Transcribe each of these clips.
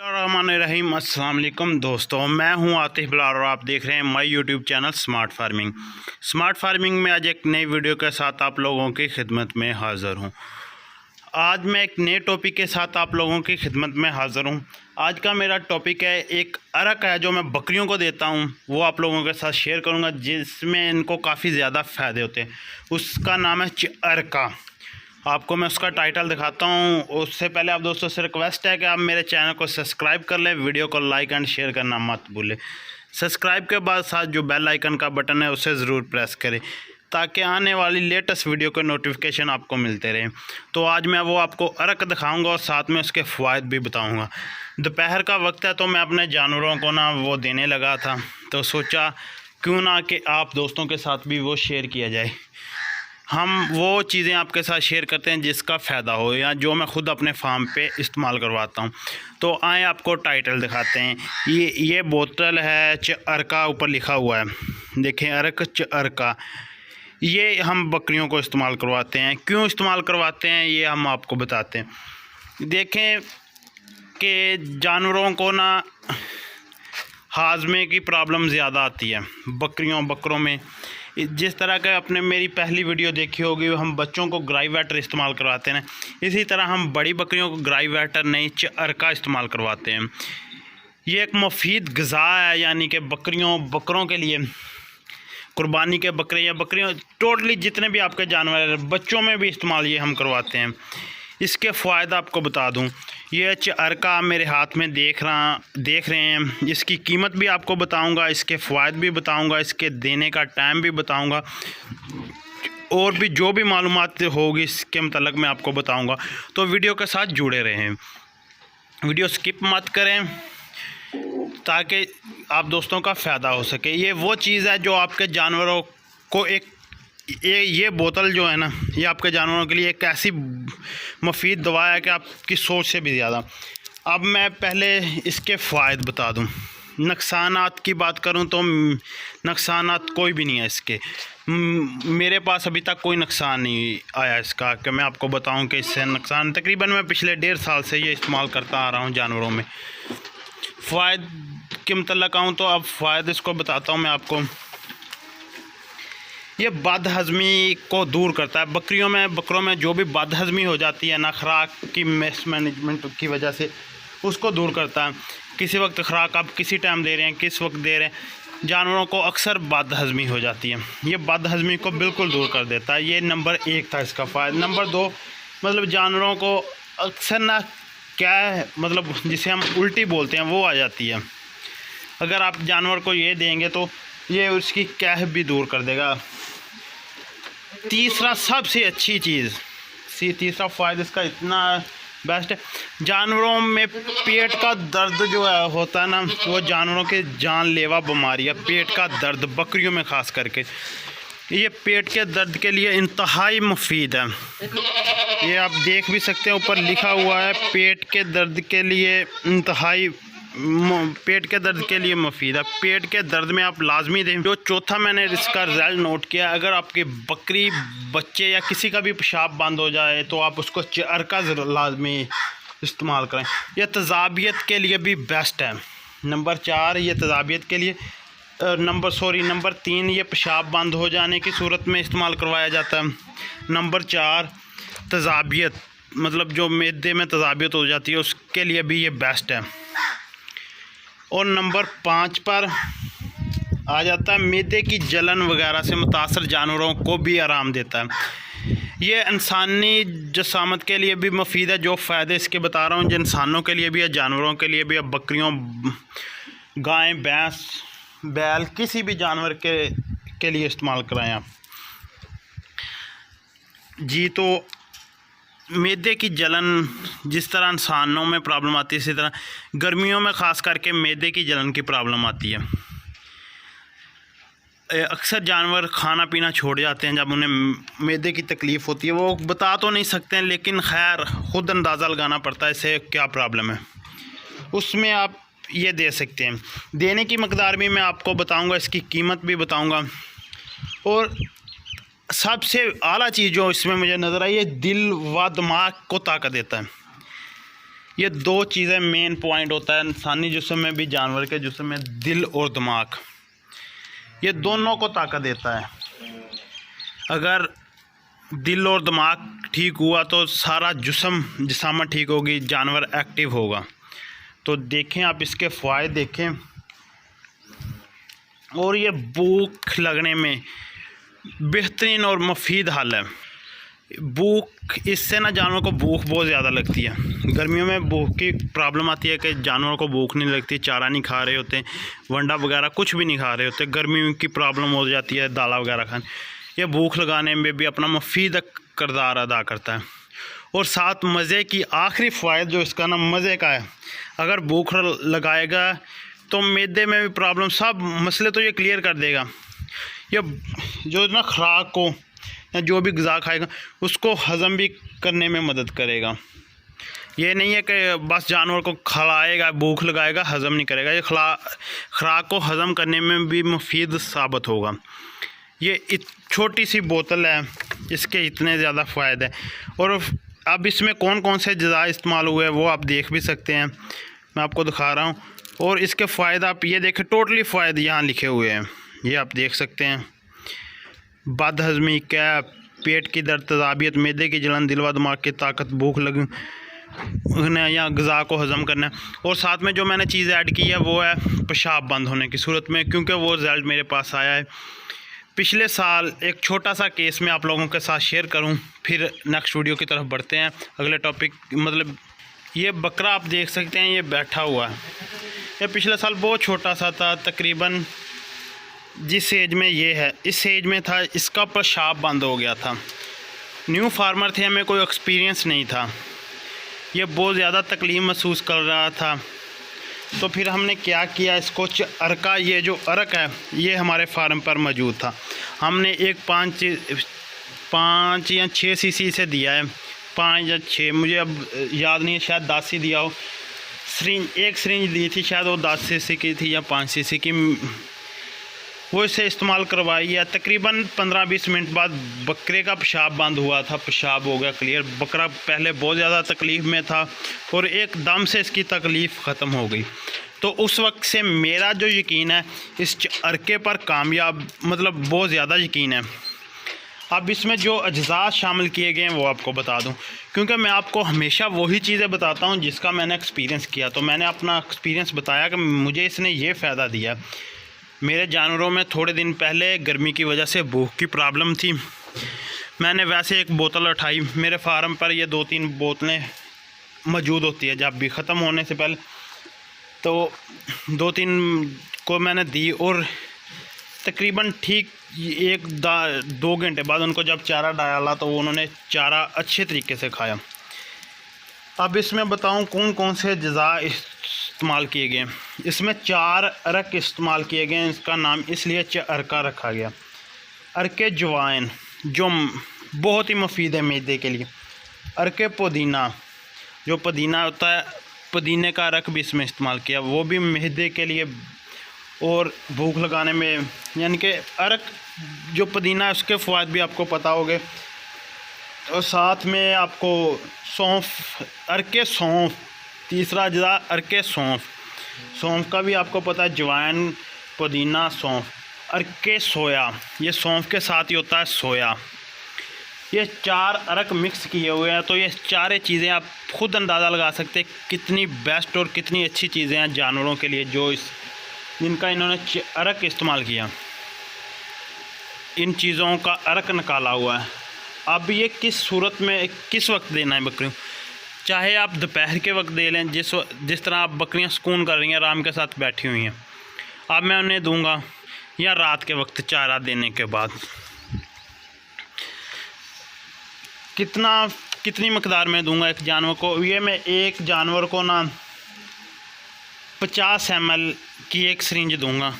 रहीम अस्सलाम वालेकुम दोस्तों, मैं हूं आतिफ बिलाल और आप देख रहे हैं my YouTube channel smart farming में आज एक नई वीडियो के साथ आप लोगों की खिदमत में हाज़िर हूं। आज मैं एक नए टॉपिक के साथ आप लोगों की खिदमत में हाज़िर हूं। आज का मेरा टॉपिक है, एक अरक है जो मैं बकरियों को देता हूं, वो आप लोगों के साथ शेयर करूंगा, जिसमें इनको काफ़ी ज़्यादा फ़ायदे होते हैं। उसका नाम है अरका। आपको मैं उसका टाइटल दिखाता हूँ। उससे पहले आप दोस्तों से रिक्वेस्ट है कि आप मेरे चैनल को सब्सक्राइब कर लें, वीडियो को लाइक एंड शेयर करना मत भूलें। सब्सक्राइब के बाद साथ जो बेल आइकन का बटन है उसे ज़रूर प्रेस करें, ताकि आने वाली लेटेस्ट वीडियो के नोटिफिकेशन आपको मिलते रहें। तो आज मैं वो आपको अरक दिखाऊंगा और साथ में उसके फ़वाइद भी बताऊंगा। दोपहर का वक्त है तो मैं अपने जानवरों को ना वो देने लगा था, तो सोचा क्यों ना कि आप दोस्तों के साथ भी वो शेयर किया जाए। हम वो चीज़ें आपके साथ शेयर करते हैं जिसका फ़ायदा हो, या जो मैं ख़ुद अपने फार्म पे इस्तेमाल करवाता हूँ। तो आए आपको टाइटल दिखाते हैं। ये बोतल है अरका, ऊपर लिखा हुआ है, देखें अरक अरका। ये हम बकरियों को इस्तेमाल करवाते हैं। क्यों इस्तेमाल करवाते हैं ये हम आपको बताते हैं। देखें कि जानवरों को ना हाजमे की प्रॉब्लम ज़्यादा आती है बकरों में। जिस तरह का आपने मेरी पहली वीडियो देखी होगी, हम बच्चों को ग्राई वाटर इस्तेमाल करवाते हैं, इसी तरह हम बड़ी बकरियों को ग्राई वाटर नहीं अरका इस्तेमाल करवाते हैं। ये एक मुफीद ग़िज़ा है, यानी कि बकरों के लिए, कुर्बानी के बकरे या बकरियों टोटली जितने भी आपके जानवर हैं, बच्चों में भी इस्तेमाल ये हम करवाते हैं। इसके फ़ायदे आपको बता दूं, ये अरका मेरे हाथ में देख रहे हैं। इसकी कीमत भी आपको बताऊंगा, इसके फ़ायदे भी बताऊंगा, इसके देने का टाइम भी बताऊंगा, और भी जो भी मालूमात होगी इसके मतलब मैं आपको बताऊंगा। तो वीडियो के साथ जुड़े रहें, वीडियो स्किप मत करें, ताकि आप दोस्तों का फ़ायदा हो सके। ये वो चीज़ है जो आपके जानवरों को ये बोतल जो है ना, ये आपके जानवरों के लिए एक ऐसी मुफीद दवा है कि आपकी सोच से भी ज़्यादा। अब मैं पहले इसके फ़ायदे बता दूं। नुकसानात की बात करूं तो नुकसानात कोई भी नहीं है इसके। मेरे पास अभी तक कोई नुकसान नहीं आया इसका कि मैं आपको बताऊं कि इससे नुकसान। तकरीबन मैं पिछले 1.5 साल से ये इस्तेमाल करता आ रहा हूँ जानवरों में। फ़ायदे के मतलब आऊँ तो अब फ़ायदे इसको बताता हूँ मैं आपको। ये बदहज़मी को दूर करता है। बकरों में जो भी बदहज़मी हो जाती है ना, खुराक की मिसमैनेजमेंट की वजह से, उसको दूर करता है। किसी वक्त खुराक आप किसी टाइम दे रहे हैं, किस वक्त दे रहे हैं, जानवरों को अक्सर बदहज़मी हो जाती है। ये बदहज़मी को बिल्कुल दूर कर देता है। ये नंबर 1 था इसका फ़ायदा। नंबर 2 मतलब जानवरों को अक्सर ना क्या है, मतलब जिसे हम उल्टी बोलते हैं, वो आ जाती है। अगर आप जानवर को ये देंगे तो ये उसकी कैफ भी दूर कर देगा। तीसरा सबसे अच्छी चीज़, तीसरा फ़ायदा इसका इतना बेस्ट है, जानवरों में पेट का दर्द जो है होता है ना, वो जानवरों के जानलेवा बीमारी है पेट का दर्द, बकरियों में ख़ास करके। ये पेट के दर्द के लिए इंतहाई मुफीद है। ये आप देख भी सकते हैं, ऊपर लिखा हुआ है पेट के दर्द के लिए मुफीद है। पेट के दर्द में आप लाजमी दें। जो चौथा मैंने इसका रिजल्ट नोट किया, अगर आपकी बकरी, बच्चे या किसी का भी पेशाब बंद हो जाए तो आप उसको अरका लाजमी इस्तेमाल करें। यह तेज़ाबियत के लिए भी बेस्ट है। नंबर 4 ये तेज़ाबियत के लिए, नंबर 3 ये पेशाब बंद हो जाने की सूरत में इस्तेमाल करवाया जाता है। नंबर 4 तेज़ाबियत, मतलब जो मैदे में तेज़ाबियत हो जाती है, उसके लिए भी ये बेस्ट है। और नंबर 5 पर आ जाता है मैदे की जलन वगैरह से मुतासर जानवरों को भी आराम देता है। ये इंसानी जिस्मात के लिए भी मुफीद है। जो फ़ायदे इसके बता रहा हूँ, जो इंसानों के लिए भी है, जानवरों के लिए भी है, बकरियों, गाय, भैंस, बैल, किसी भी जानवर के लिए इस्तेमाल कराएं आप जी। तो मैदे की जलन जिस तरह इंसानों में प्रॉब्लम आती है, इसी तरह गर्मियों में ख़ास करके मैदे की जलन की प्रॉब्लम आती है। अक्सर जानवर खाना पीना छोड़ जाते हैं जब उन्हें मैदे की तकलीफ़ होती है। वो बता तो नहीं सकते हैं, लेकिन खैर ख़ुद अंदाज़ा लगाना पड़ता है इसे क्या प्रॉब्लम है। उसमें आप ये दे सकते हैं। देने की मकदार भी मैं आपको बताऊँगा, इसकी कीमत भी बताऊँगा। और सबसे आला चीज़ जो इसमें मुझे नज़र आई है, दिल व दिमाग को ताकत देता है। ये दो चीज़ें मेन पॉइंट होता है इंसानी जिस्म में भी, जानवर के जिस्म में, दिल और दिमाग। ये दोनों को ताकत देता है। अगर दिल और दिमाग ठीक हुआ तो सारा जिस्म ठीक होगी, जानवर एक्टिव होगा। तो देखें आप इसके फ़ायदे देखें। और ये भूख लगने में बेहतरीन और मुफीद हल है। भूख, इससे ना जानवर को भूख बहुत ज़्यादा लगती है। गर्मियों में भूख की प्रॉब्लम आती है कि जानवरों को भूख नहीं लगती, चारा नहीं खा रहे होते, वंडा वगैरह कुछ भी नहीं खा रहे होते, गर्मी की प्रॉब्लम हो जाती है दाला वगैरह खाने। ये भूख लगाने में भी अपना मुफीद किरदार अदा करता है। और साथ मज़े की आखिरी फ़ायदा जो इसका ना मज़े का है, अगर भूख लगाएगा तो मैदे में भी प्रॉब्लम, सब मसले तो ये क्लियर कर देगा। ये जो ना खुराक को या जो भी ग़िज़ा खाएगा उसको हज़म भी करने में मदद करेगा। ये नहीं है कि बस जानवर को खिलाएगा, भूख लगाएगा, हज़म नहीं करेगा। ये खुराक को हज़म करने में भी मुफीद साबित होगा। ये छोटी सी बोतल है, इसके इतने ज़्यादा फ़ायदे हैं। और अब इसमें कौन कौन से अज़ा इस्तेमाल हुए हैं वो आप देख भी सकते हैं, मैं आपको दिखा रहा हूँ। और इसके फ़ायदे आप ये देखें, टोटली फ़ायदे यहाँ लिखे हुए हैं, ये आप देख सकते हैं। बदहज़मी, कैप, पेट की दर्द, तेज़ाबियत, मैदे की जलन, दिल व दिमाग की ताकत, भूख लगना या ग़िज़ा को हज़म करना। और साथ में जो मैंने चीज़ ऐड की है वो है पेशाब बंद होने की सूरत में, क्योंकि वो रिज़ल्ट मेरे पास आया है पिछले साल। एक छोटा सा केस मैं आप लोगों के साथ शेयर करूं, फिर नेक्स्ट वीडियो की तरफ बढ़ते हैं, अगले टॉपिक। मतलब ये बकरा आप देख सकते हैं, ये बैठा हुआ है। ये पिछले साल बहुत छोटा सा था, तकरीबन जिस एज में ये है इस एज में था, इसका पेशाब बंद हो गया था। न्यू फार्मर थे, हमें कोई एक्सपीरियंस नहीं था, ये बहुत ज़्यादा तकलीफ़ महसूस कर रहा था। तो फिर हमने क्या किया, इसको अरका, ये जो अरक है ये हमारे फार्म पर मौजूद था। हमने एक 5 या 6 सीसी से दिया है, 5 या 6, मुझे अब याद नहीं है, शायद 10 ही दिया हो। एक सिरिंज दी थी, शायद वो 10 सीसी की थी या 5 सीसी की, वो इसे इस्तेमाल करवाई है। तकरीबन 15-20 मिनट बाद बकरे का पेशाब बंद हुआ था, पेशाब हो गया क्लियर। बकरा पहले बहुत ज़्यादा तकलीफ़ में था और एकदम से इसकी तकलीफ़ ख़त्म हो गई। तो उस वक्त से मेरा जो यकीन है इस अरके पर कामयाब, मतलब बहुत ज़्यादा यकीन है। अब इसमें जो अज्जा शामिल किए गए हैं वो आपको बता दूं, क्योंकि मैं आपको हमेशा वही चीज़ें बताता हूं जिसका मैंने एक्सपीरियंस किया। तो मैंने अपना एक्सपीरियंस बताया कि मुझे इसने ये फ़ायदा दिया। मेरे जानवरों में थोड़े दिन पहले गर्मी की वजह से भूख की प्रॉब्लम थी। मैंने वैसे एक बोतल उठाई, मेरे फार्म पर ये 2-3 बोतलें मौजूद होती है जब भी ख़त्म होने से पहले, तो 2-3 को मैंने दी। और तकरीबन ठीक 1-2 घंटे बाद उनको जब चारा डाला तो उन्होंने चारा अच्छे तरीके से खाया। अब इसमें बताऊं कौन कौन से अज़ा इस्तेमाल किए गए। इसमें 4 अरक इस्तेमाल किए गए, इसका नाम इसलिए अरका रखा गया। अरके जवाइन जो बहुत ही मुफीद है मैदे के लिए। अरके पुदीना, जो पुदीना होता है, पुदीने का अरक भी इसमें इस्तेमाल किया, वो भी मैदे के लिए और भूख लगाने में। यानी कि अरक जो पुदीना है उसके फ़वाइद भी आपको पता होंगे। और साथ में आपको सौंफ, अरके सौंफ, तीसरा अज़ा अरके सौंफ, सौंफ का भी आपको पता है, जवाइन, पुदीना, सौंफ। अरके सोया, ये सौंफ के साथ ही होता है सोया। ये 4 अरक मिक्स किए हुए हैं। तो ये 4 चीज़ें आप खुद अंदाज़ा लगा सकते हैं कितनी बेस्ट और कितनी अच्छी चीज़ें हैं जानवरों के लिए, जो जिनका इन्होंने अरक इस्तेमाल किया, इन चीज़ों का अरक निकाला हुआ है। अब ये किस सूरत में किस वक्त देना है बकरियों, चाहे आप दोपहर के वक्त दे लें, जिस तरह आप बकरियां सुकून कर रही हैं, आराम के साथ बैठी हुई हैं, अब मैं उन्हें दूंगा, या रात के वक्त चारा देने के बाद। कितनी मकदार में दूंगा एक जानवर को, ये मैं एक जानवर को ना 50 ml की एक सिरिंज दूंगा।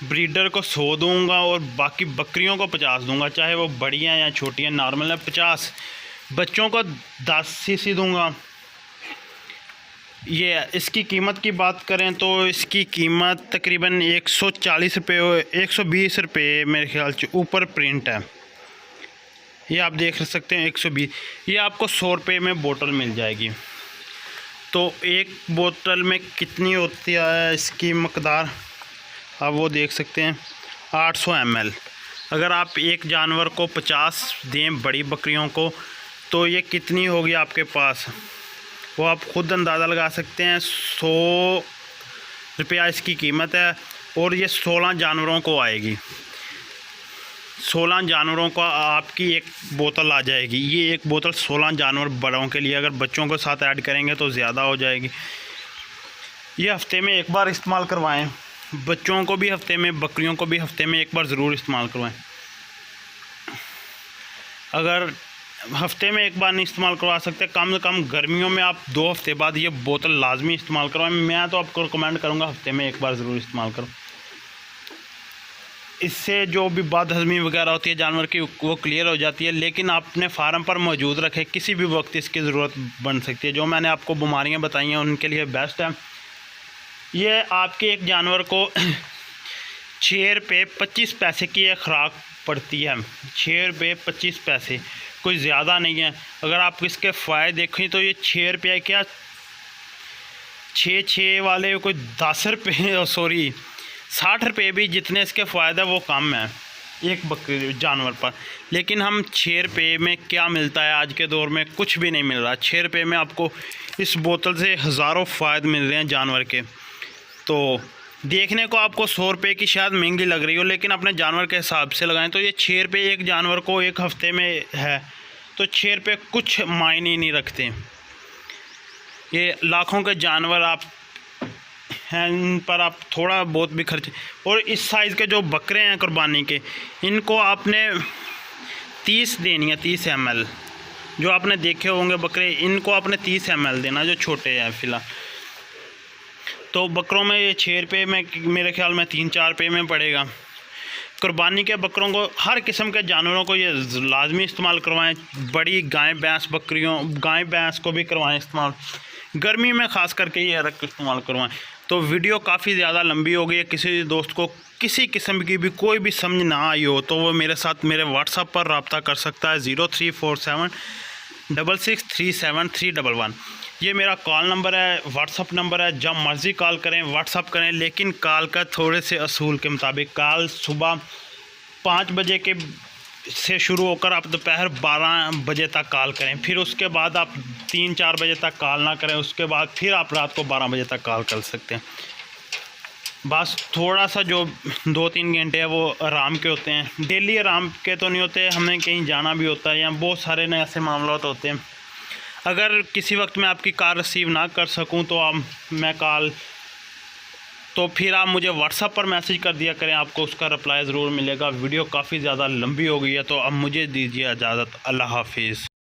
ब्रीडर को 100 दूंगा और बाकी बकरियों को 50 दूंगा, चाहे वो बड़ी हैं या छोटी हैं, नॉर्मल है 50। बच्चों को 10 सीसी दूंगा। ये इसकी कीमत की बात करें तो इसकी कीमत तकरीबन 140 रुपये, 120 रुपये मेरे ख्याल से ऊपर प्रिंट है। ये आप देख सकते हैं 120। ये आपको 100 रुपये में बोतल मिल जाएगी। तो एक बोतल में कितनी होती है इसकी मकदार आप वो देख सकते हैं, 800 ml। अगर आप एक जानवर को 50 दें बड़ी बकरियों को तो ये कितनी होगी आपके पास, वो आप ख़ुद अंदाज़ा लगा सकते हैं। 100 रुपया इसकी कीमत है और ये 16 जानवरों को आएगी। 16 जानवरों का आपकी एक बोतल आ जाएगी। ये एक बोतल 16 जानवर बड़ों के लिए, अगर बच्चों के साथ ऐड करेंगे तो ज़्यादा हो जाएगी। ये हफ्ते में एक बार इस्तेमाल करवाएं, बच्चों को भी हफ्ते में, बकरियों को भी हफ्ते में एक बार ज़रूर इस्तेमाल करवाएं। अगर हफ्ते में एक बार नहीं इस्तेमाल करवा सकते, कम से कम गर्मियों में आप 2 हफ्ते बाद ये बोतल लाजमी इस्तेमाल करवाएं। मैं तो आपको रिकमेंड करूँगा हफ्ते में एक बार ज़रूर इस्तेमाल करो। इससे जो भी बदहज़मी वगैरह होती है जानवर की वो क्लियर हो जाती है। लेकिन आप अपने फार्म पर मौजूद रखें, किसी भी वक्त इसकी ज़रूरत बन सकती है। जो मैंने आपको बीमारियां बताई हैं उनके लिए बेस्ट है। ये आपके एक जानवर को 6 रुपये 25 पैसे की एक खुराक पड़ती है। 6 रुपये 25 पैसे कोई ज़्यादा नहीं है। अगर आप इसके फ़ायदे देखें तो ये 6 रुपये क्या, 6 वाले कोई 10 रुपये, सॉरी 60 रुपये भी जितने इसके फ़ायदे वो कम है एक बकरी जानवर पर। लेकिन हम 6 रुपये में क्या मिलता है आज के दौर में, कुछ भी नहीं मिल रहा। 6 रुपये में आपको इस बोतल से हज़ारों फ़ायदे मिल रहे हैं जानवर के। तो देखने को आपको 100 रुपये की शायद महंगी लग रही हो, लेकिन अपने जानवर के हिसाब से लगाएं तो ये 6 रुपये एक जानवर को एक हफ़्ते में है, तो 6 रुपये कुछ मायने नहीं रखते। ये लाखों के जानवर आप हैं, इन पर आप थोड़ा बहुत भी खर्च, और इस साइज़ के जो बकरे हैं कुर्बानी के, इनको आपने 30 देनी है, 30 ml। जो आपने देखे होंगे बकरे, इनको आपने 30 ml देना जो छोटे हैं फ़िलहाल। तो बकरों में ये 6 रुपये में मेरे ख्याल में 3-4 रुपये में पड़ेगा। कुर्बानी के बकरों को, हर किस्म के जानवरों को ये लाजमी इस्तेमाल करवाएं। बड़ी गाय भैंस बकरियों, गाय भैंस को भी करवाएं इस्तेमाल, गर्मी में ख़ास करके ये रख इस्तेमाल करवाएं। तो वीडियो काफ़ी ज़्यादा लंबी हो गई है। किसी दोस्त को किसी किस्म की भी कोई भी समझ ना आई हो तो वो मेरे साथ मेरे व्हाट्सएप पर रब्ता कर सकता है 0347 6637 ये मेरा कॉल नंबर है, व्हाट्सअप नंबर है। जब मर्ज़ी कॉल करें, व्हाट्सअप करें, लेकिन कॉल का थोड़े से असूल के मुताबिक। कॉल सुबह 5 बजे के से शुरू होकर आप दोपहर 12 बजे तक कॉल करें, फिर उसके बाद आप 3-4 बजे तक कॉल ना करें, उसके बाद फिर आप रात को 12 बजे तक कॉल कर सकते हैं। बस थोड़ा सा जो 2-3 घंटे है वो आराम के होते हैं, डेली आराम के तो नहीं होते, हमें कहीं जाना भी होता है या बहुत सारे नए ऐसे मामला होते हैं। अगर किसी वक्त मैं आपकी कॉल रिसीव ना कर सकूं तो फिर आप मुझे व्हाट्सएप पर मैसेज कर दिया करें, आपको उसका रिप्लाई ज़रूर मिलेगा। वीडियो काफ़ी ज़्यादा लंबी हो गई है, तो अब मुझे दीजिए इजाज़त। अल्लाह हाफिज़।